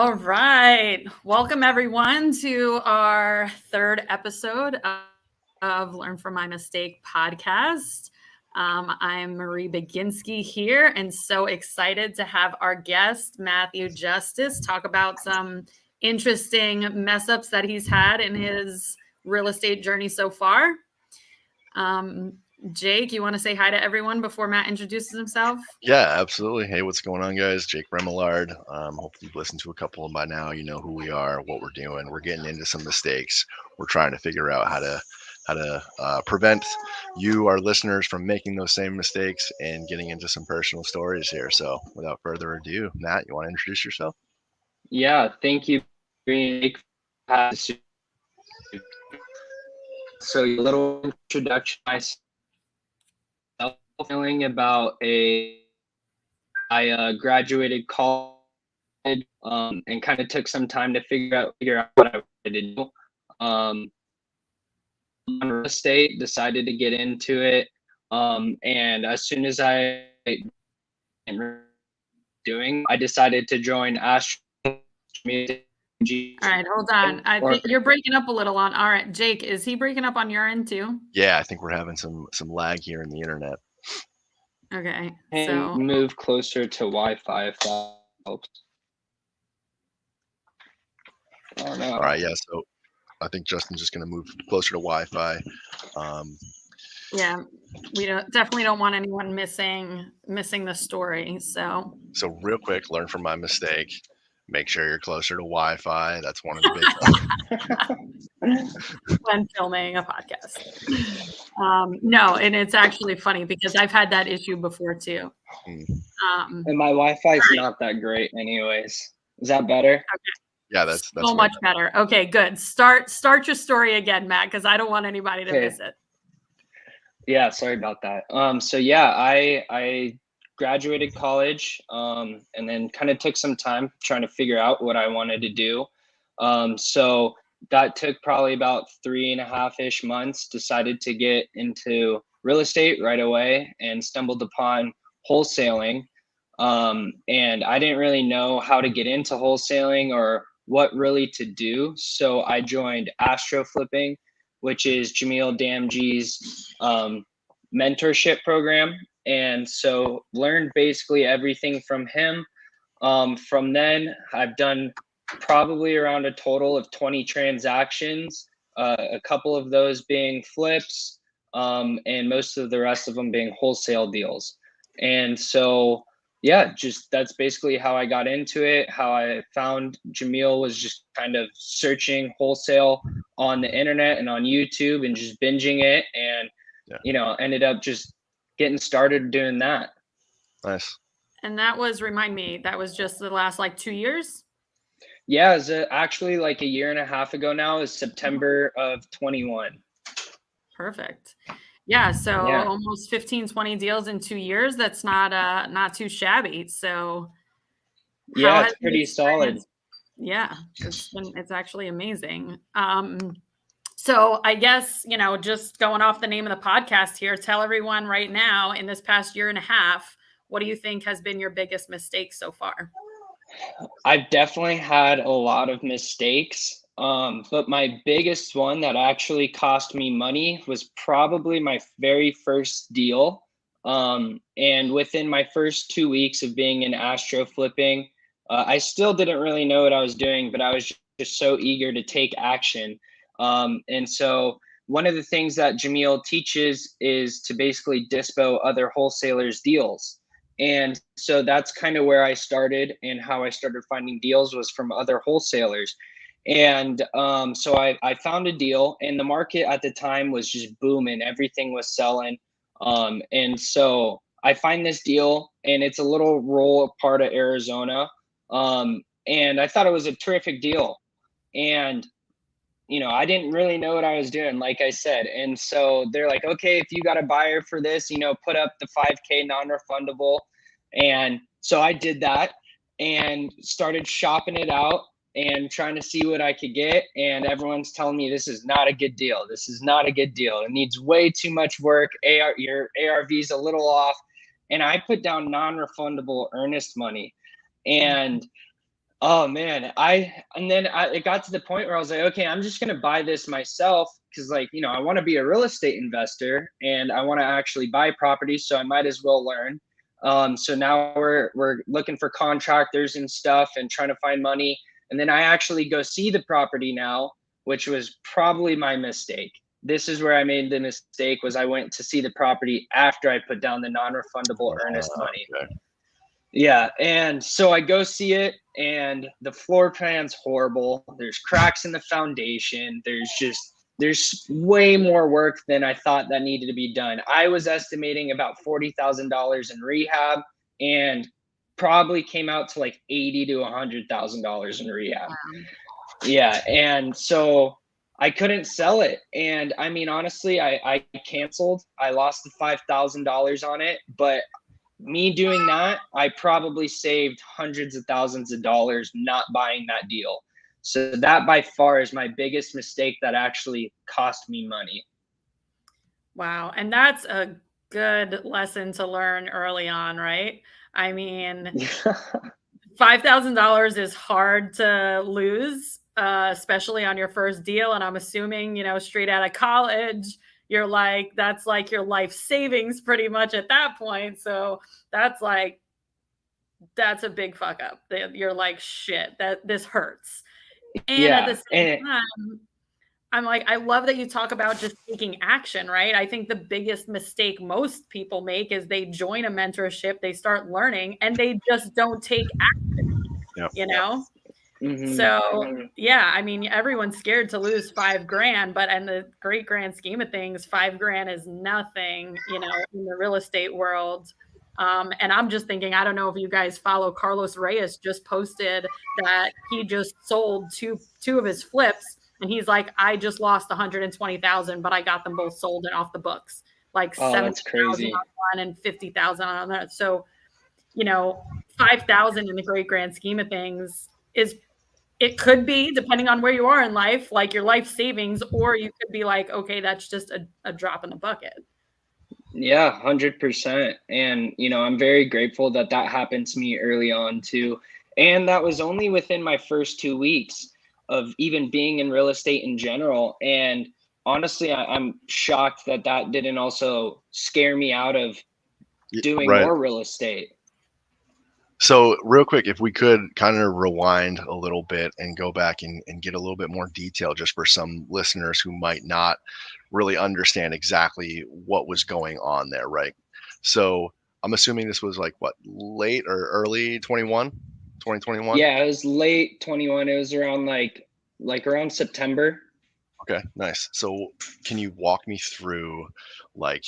All right. Welcome, everyone, to our third episode of Learn from My Mistake podcast. I'm Marie Baginski here and so excited to have our guest, Matthew Justice, talk about some interesting mess ups that he's had in his real estate journey so far. Jake, you want to say hi to everyone before Matt introduces himself? Yeah, absolutely. Hey, what's going on, guys? Jake Remillard. Hopefully you've listened to a couple of them by now. You know who we are, what we're doing. We're getting into some mistakes. We're trying to figure out how to prevent you, our listeners, from making those same mistakes and getting into some personal stories here. So, without further ado, Matt, you want to introduce yourself? Yeah, thank you, Green. So, a little introduction myself. Feeling about I graduated college and kind of took some time to figure out what I wanted to do. Real estate, decided to get into it, and as soon as I decided to join Astro. All right, hold on. I think you're breaking up a little on. All right, Jake, is he breaking up on your end too? Yeah, I think we're having some lag here in the internet. Okay, so move closer to Wi-Fi if that helps. Oh, no. All right, yeah. So I think Justin's just going to move closer to Wi-Fi. Yeah, we definitely don't want anyone missing the story. So real quick, learn from my mistake. Make sure you're closer to Wi-Fi. That's one of the big when filming a podcast. No, and it's actually funny because I've had that issue before too. And my Wi-Fi is not that great, anyways. Is that better? Okay. Yeah, that's so much better. Okay, good. Start your story again, Matt, because I don't want anybody to miss it. Yeah, sorry about that. So yeah, I graduated college and then kind of took some time trying to figure out what I wanted to do. So that took probably about 3.5-ish months. Decided to get into real estate right away and stumbled upon wholesaling. And I didn't really know how to get into wholesaling or what really to do. So I joined Astro Flipping, which is Jamil Damji's mentorship program. And so learned basically everything from him. From then, I've done probably around a total of 20 transactions, a couple of those being flips, and most of the rest of them being wholesale deals. And so, yeah, just that's basically how I got into it. How I found Jamil was just kind of searching wholesale on the internet and on YouTube and just binging it, and ended up just getting started doing that. Nice. And that was, remind me, that was just the last like 2 years? Yeah, it was actually like 1.5 years ago now. Is September of 21. Perfect. Yeah, so almost 15, 20 deals in 2 years. That's not too shabby. So yeah, it's pretty solid. Yeah, it's actually amazing. So I guess, just going off the name of the podcast here, tell everyone right now in this past 1.5 years, what do you think has been your biggest mistake so far? I've definitely had a lot of mistakes. But my biggest one that actually cost me money was probably my very first deal. And within my first 2 weeks of being in Astro Flipping, I still didn't really know what I was doing, but I was just so eager to take action. And so one of the things that Jamil teaches is to basically dispo other wholesalers' deals. And so that's kind of where I started, and how I started finding deals was from other wholesalers. And so I found a deal, and the market at the time was just booming. Everything was selling. And so I find this deal, and it's a little rural part of Arizona. And I thought it was a terrific deal. And I didn't really know what I was doing, like I said. And so they're like, okay, if you got a buyer for this, put up the 5K non-refundable. And so I did that and started shopping it out and trying to see what I could get. And everyone's telling me this is not a good deal. This is not a good deal. It needs way too much work. Your ARV is a little off. And I put down non-refundable earnest money. And Oh man, it got to the point where I was like, okay, I'm just gonna buy this myself because, like, I want to be a real estate investor and I want to actually buy properties, so I might as well learn. So now we're looking for contractors and stuff and trying to find money, and then I actually go see the property now, which was probably my mistake. This is where I made the mistake, was I went to see the property after I put down the non-refundable earnest money. Okay. Yeah, and so I go see it, and the floor plan's horrible. There's cracks in the foundation. There's way more work than I thought that needed to be done. I was estimating about $40,000 in rehab, and probably came out to like $80,000 to $100,000 in rehab. Yeah, and so I couldn't sell it, and I mean, honestly, I canceled. I lost the $5,000 on it, but me doing that, I probably saved hundreds of thousands of dollars not buying that deal. So that by far is my biggest mistake that actually cost me money. Wow. And that's a good lesson to learn early on, right? I mean, $5,000 is hard to lose, especially on your first deal. And I'm assuming, straight out of college, you're like, that's like your life savings pretty much at that point. So that's a big fuck up. You're like, shit, that this hurts. And at the same time, I'm like, I love that you talk about just taking action, right? I think the biggest mistake most people make is they join a mentorship, they start learning, and they just don't take action, Mm-hmm. So, yeah, I mean, everyone's scared to lose $5,000, but in the great grand scheme of things, $5,000 is nothing, in the real estate world. And I'm just thinking, I don't know if you guys follow Carlos Reyes, just posted that he just sold two of his flips. And he's like, I just lost 120,000, but I got them both sold and off the books, like 70,000 on one and 50,000 on that. So, 5,000 in the great grand scheme of things it could be, depending on where you are in life, like your life savings, or you could be like, okay, that's just a drop in the bucket. Yeah, 100%. And, I'm very grateful that happened to me early on too. And that was only within my first 2 weeks of even being in real estate in general. And honestly, I'm shocked that didn't also scare me out of doing more real estate. So real quick, if we could kind of rewind a little bit and go back and get a little bit more detail, just for some listeners who might not really understand exactly what was going on there, right? So I'm assuming this was like what, late or early 2021? Yeah, it was late 21. It was around like around September. Okay, nice. So can you walk me through, like,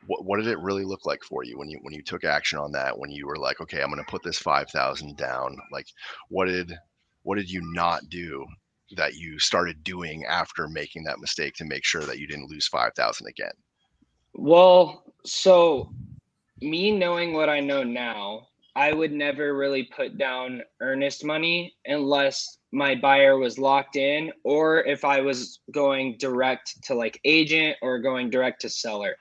what did it really look like for you when you took action on that, when you were like, okay, I'm going to put this 5,000 down? Like, what did you not do that you started doing after making that mistake to make sure that you didn't lose 5,000 again? Well, so me knowing what I know now, I would never really put down earnest money unless my buyer was locked in, or if I was going direct to like agent or going direct to seller.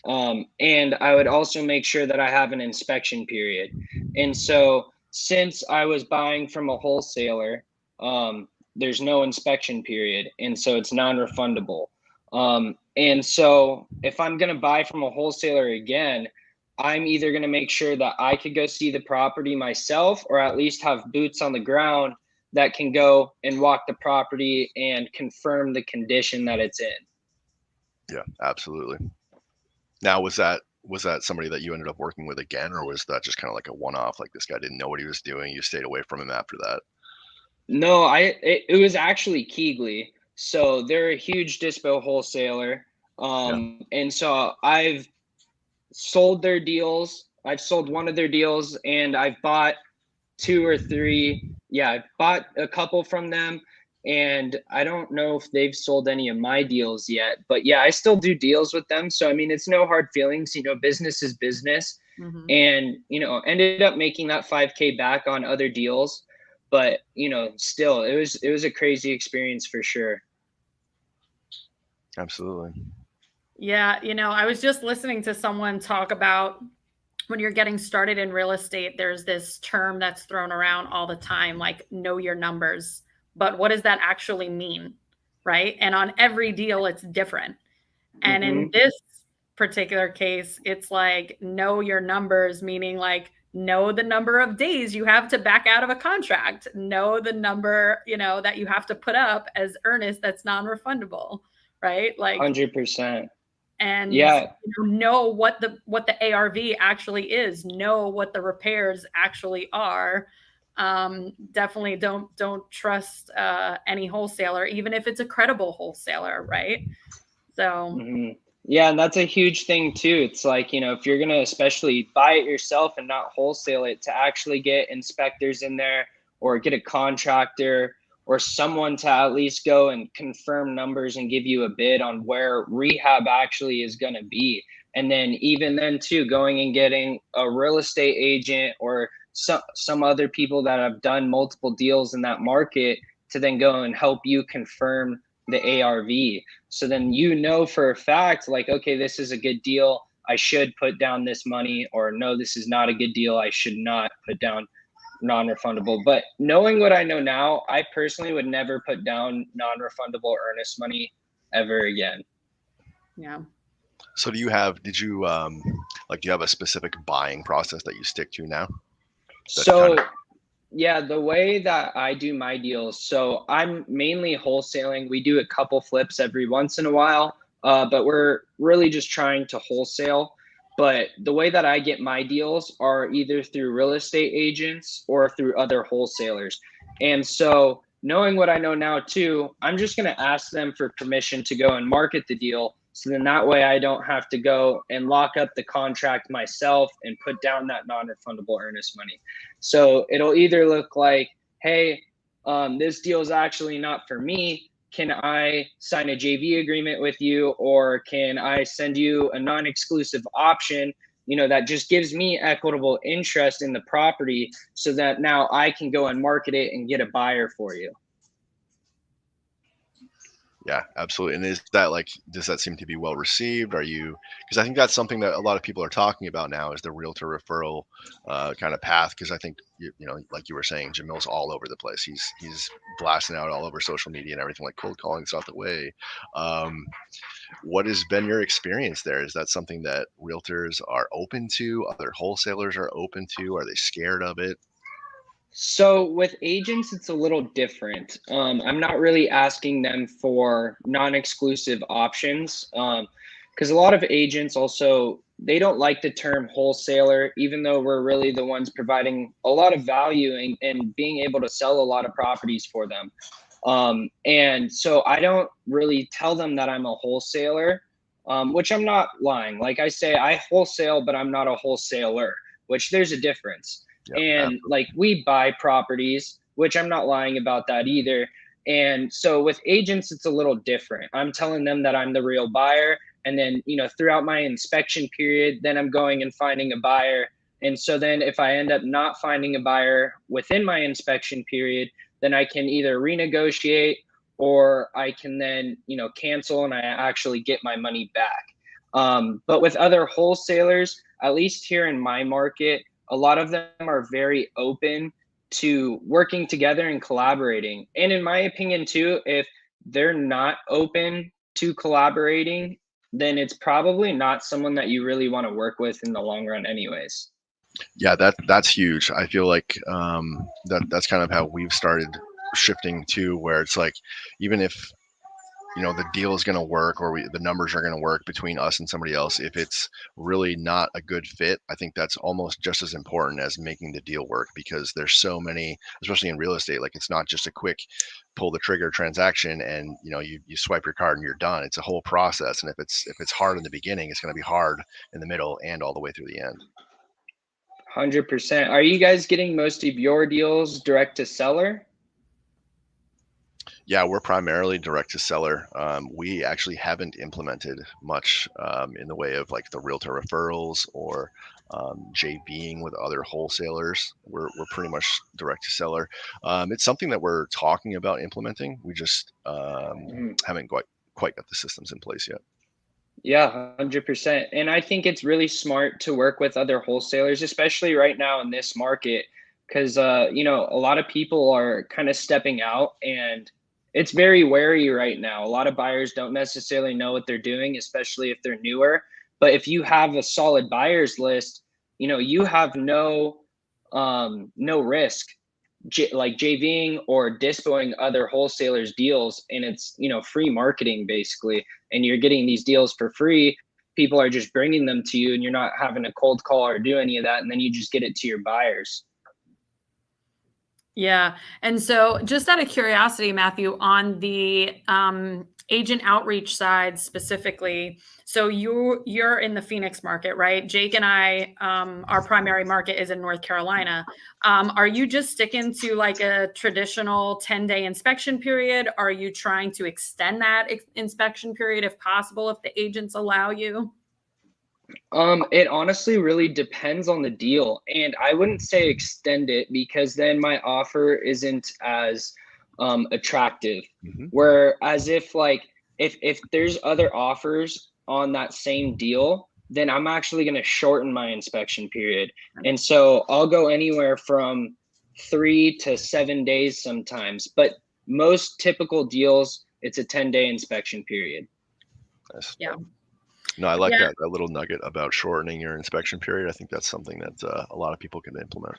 And I would also make sure that I have an inspection period. And so since I was buying from a wholesaler, there's no inspection period. And so it's non-refundable. And so if I'm going to buy from a wholesaler again, I'm either going to make sure that I could go see the property myself, or at least have boots on the ground that can go and walk the property and confirm the condition that it's in. Yeah, absolutely. Now, was that somebody that you ended up working with again, or was that just kind of like a one-off? Like, this guy didn't know what he was doing, you stayed away from him after that? No, it was actually Keegley. So they're a huge dispo wholesaler. And so I've sold their deals. I've sold one of their deals, and I've bought 2 or 3. Yeah, I bought a couple from them, and I don't know if they've sold any of my deals yet, but yeah, I still do deals with them. So, I mean, it's no hard feelings, business is business. Mm-hmm. And, ended up making that 5K back on other deals. But, still, it was a crazy experience for sure. Absolutely. Yeah, I was just listening to someone talk about when you're getting started in real estate, there's this term that's thrown around all the time, like know your numbers. But what does that actually mean? Right. And on every deal, it's different. And in Mm-hmm. this particular case, it's like know your numbers, meaning like know the number of days you have to back out of a contract, know the number, that you have to put up as earnest that's non-refundable, right? Like, 100%. and Yeah, know what the ARV actually is, know what the repairs actually are. Definitely don't trust any wholesaler, even if it's a credible wholesaler, right? So hmm yeah, and that's a huge thing too. It's like, if you're gonna especially buy it yourself and not wholesale it, to actually get inspectors in there or get a contractor or someone to at least go and confirm numbers and give you a bid on where rehab actually is gonna be. And then even then too, going and getting a real estate agent or some other people that have done multiple deals in that market to then go and help you confirm the ARV. So then for a fact, like, okay, this is a good deal. I should put down this money, or no, this is not a good deal. I should not put down non-refundable. But knowing what I know now, I personally would never put down non-refundable earnest money ever again. yeah. So do you have a specific buying process that you stick to now? That kind So of yeah, the way that I do my deals, so I'm mainly wholesaling. We do a couple flips every once in a while, but we're really just trying to wholesale. But the way that I get my deals are either through real estate agents or through other wholesalers. And so, knowing what I know now too, I'm just going to ask them for permission to go and market the deal. So then that way I don't have to go and lock up the contract myself and put down that non refundable earnest money. So it'll either look like, hey, this deal is actually not for me. Can I sign a JV agreement with you, or can I send you a non-exclusive option, that just gives me equitable interest in the property so that now I can go and market it and get a buyer for you? Yeah, absolutely. And does that seem to be well received? Because I think that's something that a lot of people are talking about now, is the realtor referral kind of path. Because I think, like you were saying, Jamil's all over the place. He's blasting out all over social media and everything, like cold calling's not the way. Um, what has been your experience there? Is that something that realtors are open to? Other wholesalers are open to? Are they scared of it? So with agents, it's a little different. I'm not really asking them for non-exclusive options, because a lot of agents also, they don't like the term wholesaler, even though we're really the ones providing a lot of value and being able to sell a lot of properties for them. And so I don't really tell them that I'm a wholesaler, which I'm not lying. Like I say, I wholesale, but I'm not a wholesaler, which there's a difference. Yeah, And like we buy properties, which I'm not lying about that either. And so with agents, it's a little different. I'm telling them that I'm the real buyer. And then, throughout my inspection period, then I'm going and finding a buyer. And so then if I end up not finding a buyer within my inspection period, then I can either renegotiate or I can then, cancel and I actually get my money back. But with other wholesalers, at least here in my market, a lot of them are very open to working together and collaborating. And in my opinion, too, if they're not open to collaborating, then it's probably not someone that you really want to work with in the long run, anyways. yeah, that's huge. I feel like that's kind of how we've started shifting too, where it's like, even if the deal is going to work, or the numbers are going to work between us and somebody else, if it's really not a good fit, I think that's almost just as important as making the deal work, because there's so many, especially in real estate, like it's not just a quick pull the trigger transaction and you swipe your card and you're done. It's a whole process, and if it's hard in the beginning, it's going to be hard in the middle and all the way through the end. 100%. Are you guys getting most of your deals direct to seller? Yeah, we're primarily direct to seller. We actually haven't implemented much in the way of like the realtor referrals or JVing with other wholesalers. We're pretty much direct to seller. It's something that we're talking about implementing. We just Mhm. haven't quite got the systems in place yet. Yeah, 100%. And I think it's really smart to work with other wholesalers, especially right now in this market, because a lot of people are kind of stepping out, and it's very wary right now. A lot of buyers don't necessarily know what they're doing, especially if they're newer. But if you have a solid buyers list, you have no risk like JVing or dispoing other wholesalers deals, and it's free marketing basically, and you're getting these deals for free. People are just bringing them to you, and you're not having to cold call or do any of that, and then you just get it to your buyers. Yeah. And so just out of curiosity, Matthew, on the agent outreach side specifically, so you're in the Phoenix market, right? Jake and I, our primary market is in North Carolina. Are you just sticking to like a traditional 10-day inspection period? Are you trying to extend that inspection period if possible, if the agents allow you? It honestly really depends on the deal, and I wouldn't say extend it because then my offer isn't as attractive. Mm-hmm. Whereas if there's other offers on that same deal, then I'm actually going to shorten my inspection period, and so I'll go anywhere from 3 to 7 days sometimes. But most typical deals, it's a 10-day inspection period. Nice. Yeah. No, I like Yeah. that little nugget about shortening your inspection period. I think that's something that a lot of people can implement.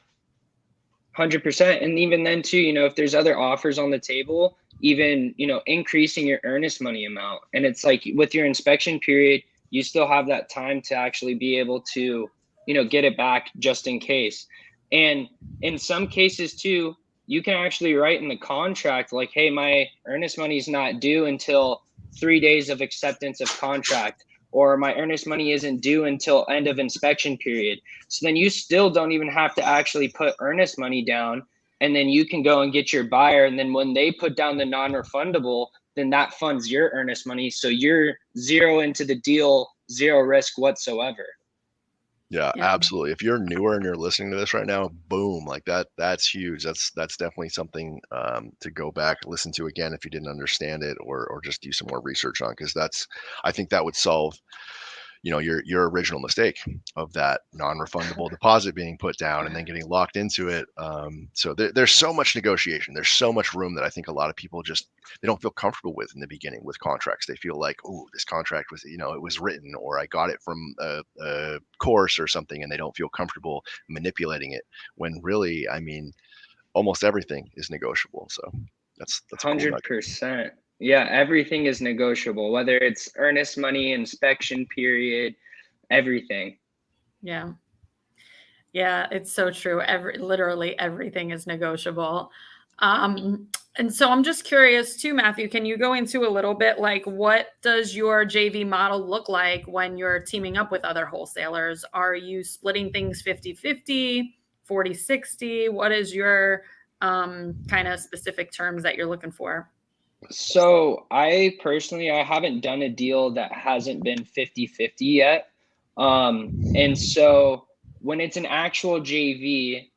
100%. And even then too, if there's other offers on the table, even increasing your earnest money amount, and it's like with your inspection period, you still have that time to actually be able to get it back just in case. And in some cases too, you can actually write in the contract like, hey, my earnest money is not due until 3 days of acceptance of contract, or my earnest money isn't due until end of inspection period. So then you still don't even have to actually put earnest money down. And then you can go and get your buyer. And then when they put down the non-refundable, then that funds your earnest money. So you're zero into the deal, zero risk whatsoever. Yeah, absolutely. If you're newer and you're listening to this right now, boom, like that's huge. That's definitely something to go back, listen to again if you didn't understand it, or just do some more research on, because I think that would solve your original mistake of that non-refundable deposit being put down and then getting locked into it. So there's so much negotiation. There's so much room that I think a lot of people they don't feel comfortable with in the beginning with contracts. They feel like, oh, this contract was, it was written, or I got it from a course or something, and they don't feel comfortable manipulating it, when really, I mean, almost everything is negotiable. So that's a cool nugget. 100%. Yeah, everything is negotiable, whether it's earnest money, inspection period, everything. Yeah. Yeah, it's so true. Literally everything is negotiable. And so I'm just curious too, Matthew, can you go into a little bit like what does your JV model look like when you're teaming up with other wholesalers? Are you splitting things 50-50, 40-60? What is your kind of specific terms that you're looking for? So I haven't done a deal that hasn't been 50-50 yet. And so when it's an actual JV,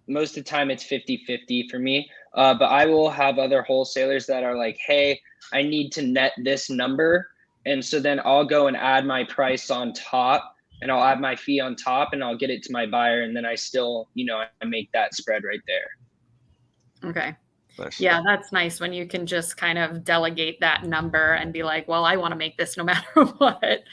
most of the time it's 50-50 for me. But I will have other wholesalers that are like, hey, I need to net this number. And so then I'll go and add my price on top, and I'll add my fee on top, and I'll get it to my buyer. And then I still, I make that spread right there. Okay. Nice. Yeah, that's nice when you can just kind of delegate that number and be like, well, I want to make this no matter what.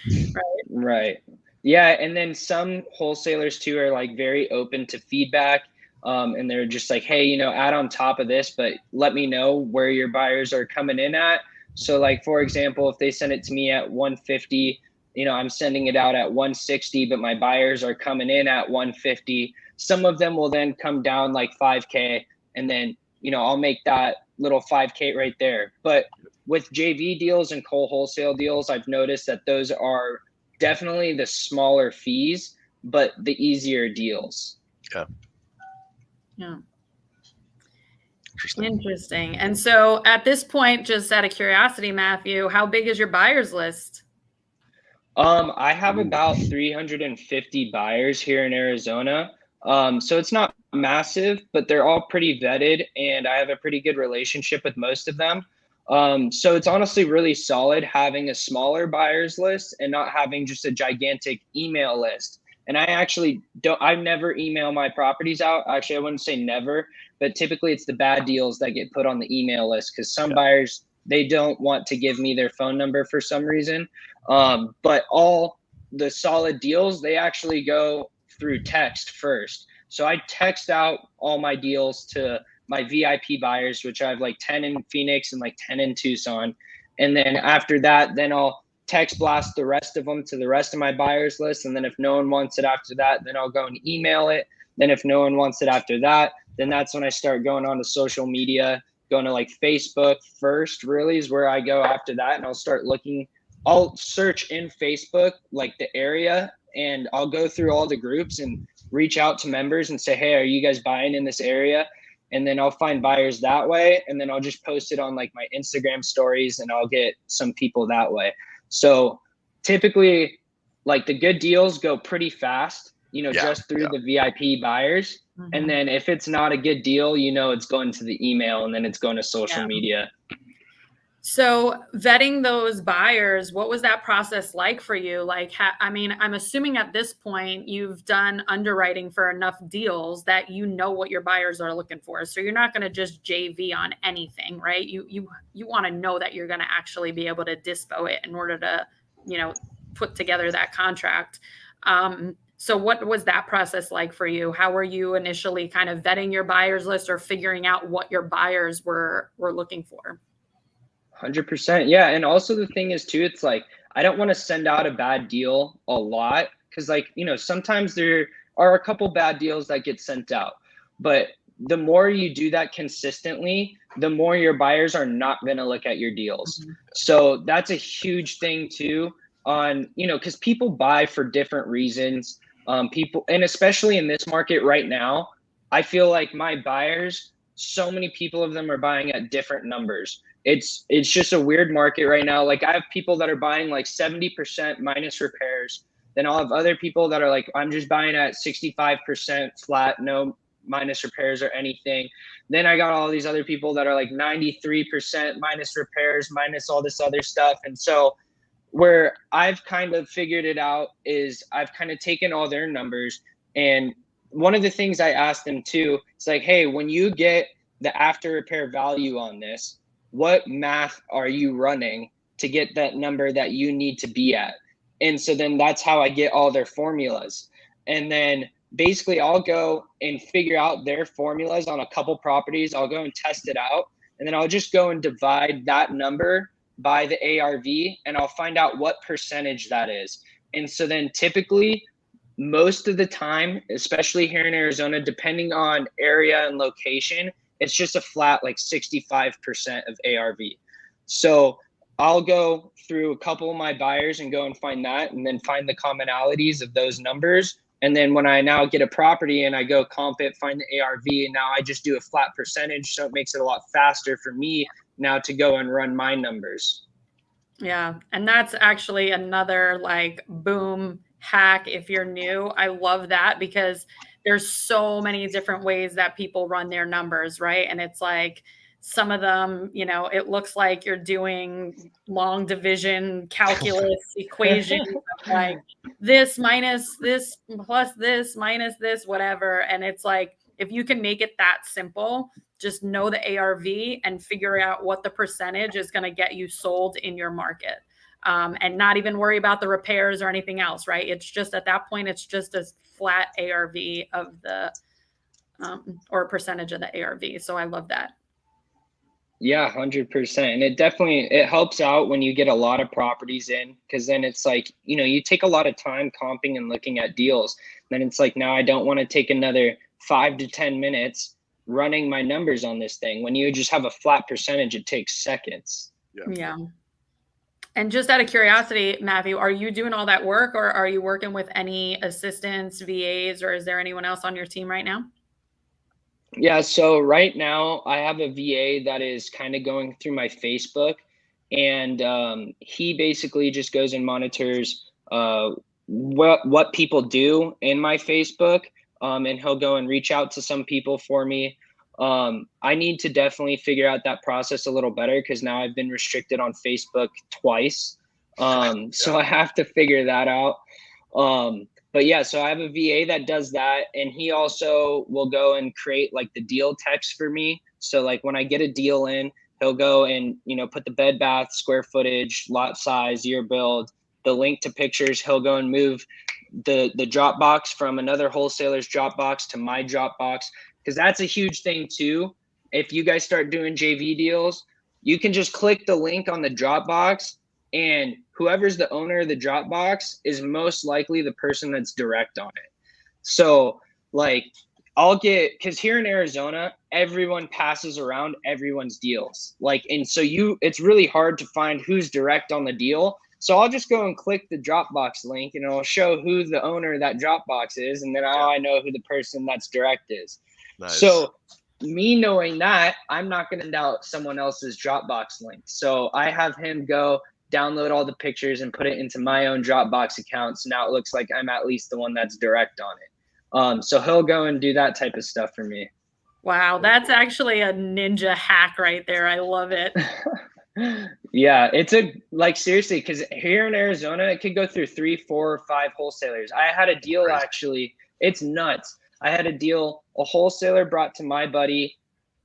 Right. Yeah. And then some wholesalers too are like very open to feedback. And they're just like, hey, add on top of this, but let me know where your buyers are coming in at. So like, for example, if they send it to me at 150, I'm sending it out at 160, but my buyers are coming in at 150. Some of them will then come down like 5K, and then, I'll make that little 5K right there. But with JV deals and wholesale deals, I've noticed that those are definitely the smaller fees, but the easier deals. Yeah. Interesting. And so at this point, just out of curiosity, Matthew, how big is your buyers list? I have about 350 buyers here in Arizona. So it's not massive, but they're all pretty vetted, and I have a pretty good relationship with most of them. So it's honestly really solid having a smaller buyers list and not having just a gigantic email list. And I never email my properties out. Actually, I wouldn't say never, but typically it's the bad deals that get put on the email list because some buyers, they don't want to give me their phone number for some reason. But all the solid deals, they actually go through text first. So I text out all my deals to my VIP buyers, which I have like 10 in Phoenix and like 10 in Tucson. And then after that, then I'll text blast the rest of them to the rest of my buyers list. And then if no one wants it after that, then I'll go and email it. Then if no one wants it after that, then that's when I start going on to social media, going to like Facebook first, really is where I go after that. And I'll start looking, I'll search in Facebook, like the area, and I'll go through all the groups and reach out to members and say, hey, are you guys buying in this area? And then I'll find buyers that way. And then I'll just post it on like my Instagram stories and I'll get some people that way. So typically like the good deals go pretty fast, just through the VIP buyers. Mm-hmm. And then if it's not a good deal, it's going to the email and then it's going to social media. So vetting those buyers, what was that process like for you? Like, I'm assuming at this point you've done underwriting for enough deals that you know what your buyers are looking for. So you're not going to just JV on anything, right? You want to know that you're going to actually be able to dispo it in order to, put together that contract. So what was that process like for you? How were you initially kind of vetting your buyers list or figuring out what your buyers were looking for? 100%. Yeah. And also the thing is too, it's like, I don't want to send out a bad deal a lot because like, sometimes there are a couple bad deals that get sent out, but the more you do that consistently, the more your buyers are not going to look at your deals. Mm-hmm. So that's a huge thing too on, because people buy for different reasons. People, and especially in this market right now, I feel like my buyers, so many people of them are buying at different numbers. It's just a weird market right now. Like I have people that are buying like 70% minus repairs. Then I'll have other people that are like, I'm just buying at 65% flat, no minus repairs or anything. Then I got all these other people that are like 93% minus repairs, minus all this other stuff. And so where I've kind of figured it out is I've kind of taken all their numbers. And one of the things I asked them too, it's like, hey, when you get the after repair value on this, what math are you running to get that number that you need to be at? And so then that's how I get all their formulas. And then basically I'll go and figure out their formulas on a couple properties. I'll go and test it out. And then I'll just go and divide that number by the ARV and I'll find out what percentage that is. And so then typically most of the time, especially here in Arizona, depending on area and location, it's just a flat like 65% of ARV. So I'll go through a couple of my buyers and go and find that and then find the commonalities of those numbers. And then when I now get a property and I go comp it, find the ARV, and now I just do a flat percentage. So it makes it a lot faster for me now to go and run my numbers. Yeah. And that's actually another like boom hack if you're new. I love that because there's so many different ways that people run their numbers, right? And it's like some of them, it looks like you're doing long division calculus equations like this minus this plus this minus this, whatever. And it's like, if you can make it that simple, just know the ARV and figure out what the percentage is going to get you sold in your market. And not even worry about the repairs or anything else, right? It's just at that point, it's just a flat ARV of the, or a percentage of the ARV. So I love that. Yeah, 100%. And it helps out when you get a lot of properties in, because then it's like, you take a lot of time comping and looking at deals. Then it's like, now I don't want to take another 5 to 10 minutes running my numbers on this thing. When you just have a flat percentage, it takes seconds. Yeah. And just out of curiosity, Matthew, are you doing all that work or are you working with any assistants, VAs, or is there anyone else on your team right now? Yeah, so right now I have a VA that is kind of going through my Facebook, and he basically just goes and monitors what people do in my Facebook, and he'll go and reach out to some people for me. I need to definitely figure out that process a little better because now I've been restricted on Facebook twice. So I have to figure that out. But yeah, so I have a VA that does that, and he also will go and create like the deal text for me. So like when I get a deal in, he'll go and, you know, put the bed, bath, square footage, lot size, year build, the link to pictures. He'll go and move the Dropbox from another wholesaler's Dropbox to my Dropbox, because that's a huge thing too. If you guys start doing JV deals, you can just click the link on the Dropbox, and whoever's the owner of the Dropbox is most likely the person that's direct on it. So like I'll get, because here in Arizona, everyone passes around everyone's deals. Like, and so it's really hard to find who's direct on the deal. So I'll just go and click the Dropbox link and it'll show who the owner of that Dropbox is. And then I know who the person that's direct is. Nice. So me knowing that, I'm not going to doubt someone else's Dropbox link. So I have him go download all the pictures and put it into my own Dropbox account. So now it looks like I'm at least the one that's direct on it. So he'll go and do that type of stuff for me. Wow, that's actually a ninja hack right there. I love it. Yeah, it's seriously, because here in Arizona, it could go through 3, 4, 5 wholesalers. I had a deal actually. It's nuts. I had a deal a wholesaler brought to my buddy.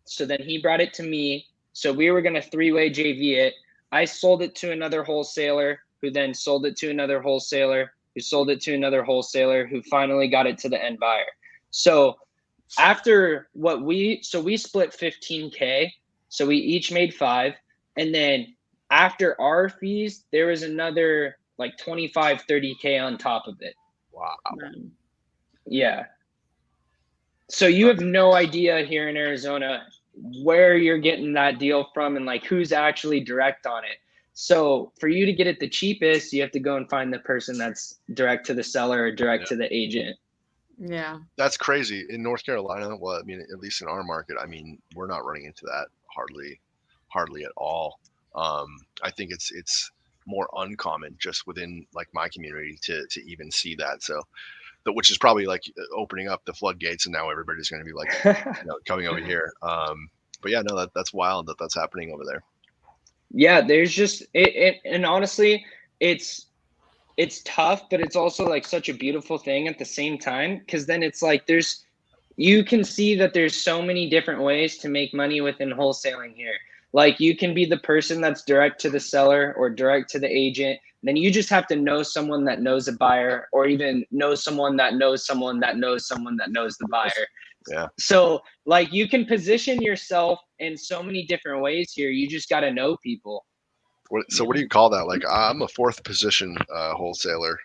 So then he brought it to me. So we were going to 3-way JV it. I sold it to another wholesaler who then sold it to another wholesaler who sold it to another wholesaler who finally got it to the end buyer. So after we split 15K. So we each made 5. And then after our fees, there was another like 25, 30K on top of it. Wow. Yeah. So you have no idea here in Arizona where you're getting that deal from and like who's actually direct on it. So for you to get it the cheapest, you have to go and find the person that's direct to the seller or direct to the agent. Yeah. That's crazy. In North Carolina, well, I mean, at least in our market, I mean, we're not running into that hardly at all. I think it's more uncommon just within like my community to even see that. So, which is probably like opening up the floodgates, and now everybody's going to be like coming over here. But yeah, no, that's wild that's happening over there. Yeah, there's just it and honestly, it's tough, but it's also like such a beautiful thing at the same time, because then it's like you can see that there's so many different ways to make money within wholesaling here. Like you can be the person that's direct to the seller or direct to the agent. Then you just have to know someone that knows a buyer, or even know someone that knows someone that knows someone that knows the buyer. Yeah. So like you can position yourself in so many different ways here. You just got to know people. So what do you call that? Like I'm a 4th position wholesaler.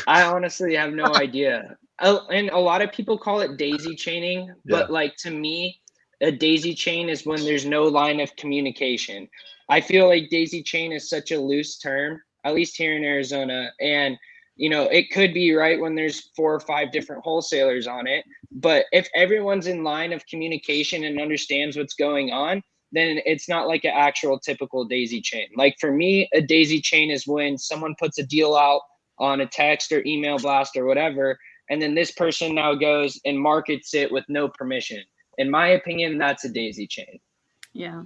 I honestly have no idea. And a lot of people call it daisy chaining, but like to me, a daisy chain is when there's no line of communication. I feel like daisy chain is such a loose term, at least here in Arizona. And, you know, it could be right when there's 4 or 5 different wholesalers on it. But if everyone's in line of communication and understands what's going on, then it's not like an actual typical daisy chain. Like for me, a daisy chain is when someone puts a deal out on a text or email blast or whatever, and then this person now goes and markets it with no permission. In my opinion, that's a daisy chain. Yeah.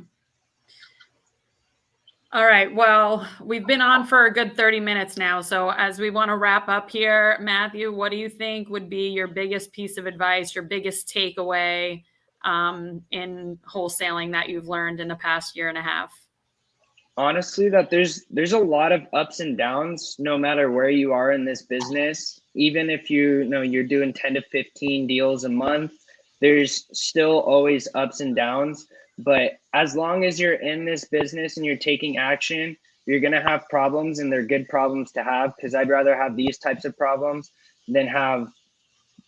All right. Well, we've been on for a good 30 minutes now. So as we want to wrap up here, Matthew, what do you think would be your biggest piece of advice, your biggest takeaway in wholesaling that you've learned in the past year and a half? Honestly, that there's a lot of ups and downs no matter where you are in this business. Even if you're doing 10 to 15 deals a month, there's still always ups and downs. But as long as you're in this business and you're taking action, you're going to have problems, and they're good problems to have, because I'd rather have these types of problems than have,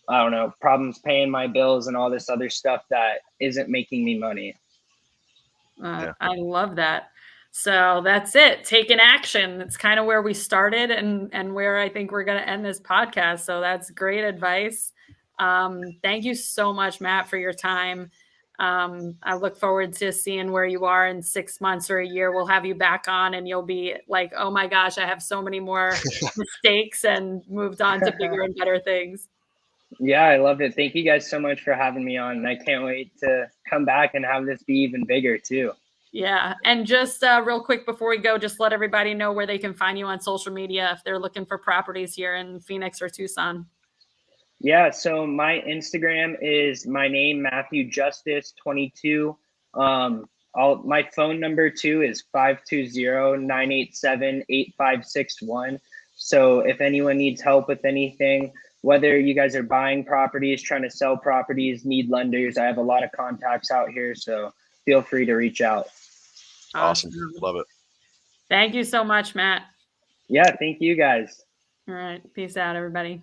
I don't know, problems paying my bills and all this other stuff that isn't making me money. I love that. So that's it. Taking action. It's kind of where we started and where I think we're going to end this podcast. So that's great advice. Thank you so much, Matt, for your time. I look forward to seeing where you are in 6 months or a year. We'll have you back on and you'll be like, oh my gosh, I have so many more mistakes and moved on to bigger and better things. Yeah, I love it. Thank you guys so much for having me on. And I can't wait to come back and have this be even bigger too. Yeah. And just real quick before we go, just let everybody know where they can find you on social media if they're looking for properties here in Phoenix or Tucson. Yeah, so my Instagram is my name, Matthew Justice 22. My phone number too is 520-987-8561. So if anyone needs help with anything, whether you guys are buying properties, trying to sell properties, need lenders, I have a lot of contacts out here, so feel free to reach out. Awesome. Love it. Thank you so much, Matt. Yeah, thank you guys. All right. Peace out, everybody.